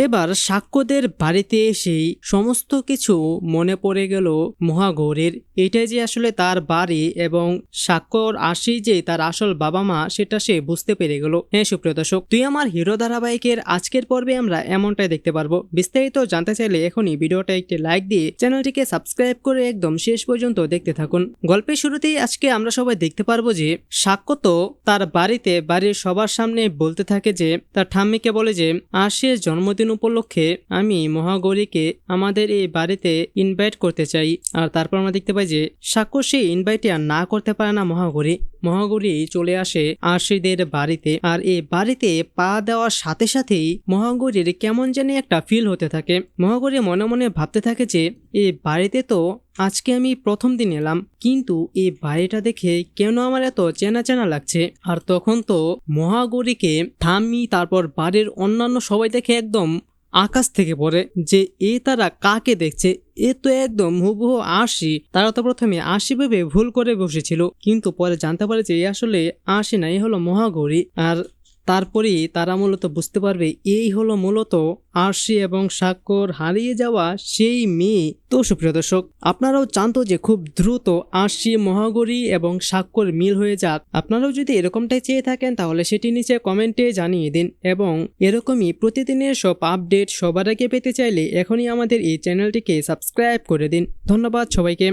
এবার সাক্ষ্যদের বাড়িতে এসেই সমস্ত কিছু মনে পড়ে গেল মহাগৌরীর। এটাই যে আসলে তার বাড়ি এবং সাক্ষ্যর আসি যে তার আসল বাবা মা সেটা সে বুঝতে পেরে গেল। হ্যাঁ সুপ্রিয় দর্শক, তুই আমার হিরো ধারাবাহিকের আজকের পর্বে আমরা এমনটাই দেখতে পারবো। বিস্তারিত জানতে চাইলে এখনই ভিডিওটা একটি লাইক দিয়ে চ্যানেলটিকে সাবস্ক্রাইব করে একদম শেষ পর্যন্ত দেখতে থাকুন। গল্পের শুরুতেই আজকে আমরা সবাই দেখতে পারবো যে সাক্ষ্য তো তার বাড়িতে বাড়ির সবার সামনে বলতে থাকে যে তার ঠাম্মিকে বলে যে আশির জন্মদিন উপলক্ষে আমি মহাগৌরীকে আমাদের এই বাড়িতে ইনভাইট করতে চাই। আর তারপর আমরা দেখতে পাই যে সাক্ষ্য সেই ইনভাইটে আর না করতে পারে না মহাগৌরী চলে আসে আশিদের বাড়িতে। আর এই বাড়িতে পা দেওয়ার সাথে সাথেই মহাগৌরীর কেমন জানি একটা ফিল হতে থাকে। মহাগৌরী মনে মনে ভাবতে থাকে যে এই বাড়িতে তো আজকে আমি প্রথম দিন এলাম, কিন্তু এই বাড়িটা দেখে কেন আমার এত চেনা চেনা লাগছে। আর তখন তো মহাগৌরীকে ঠাম্মি তারপর বাড়ির অন্যান্য সবাই দেখে একদম আকাশ থেকে পড়ে যে তারা কাকে দেখছে, এ তো একদম হুবহু আশি। তারা তো প্রথমে আশি ভেবে ভুল করে বসেছিল, কিন্তু পরে জানতে পারে যে আসলে আশি না, হলো মহাগৌরী। আর তারপরেই তারা মূলত বুঝতে পারবে এই হলো মূলত আরশি এবং সাক্ষ্যর হারিয়ে যাওয়া সেই মেয়ে। তো সুপ্রিয় দর্শক, আপনারাও জানতো যে খুব দ্রুত আরশি, মহাগৌরী এবং সাক্ষ্যর মিল হয়ে যাক। আপনারাও যদি এরকমটাই চেয়ে থাকেন তাহলে সেটি নিচে কমেন্টে জানিয়ে দিন। এবং এরকমই প্রতিদিনের সব আপডেট সবার আগে পেতে চাইলে এখনই আমাদের এই চ্যানেলটিকে সাবস্ক্রাইব করে দিন। ধন্যবাদ সবাইকে।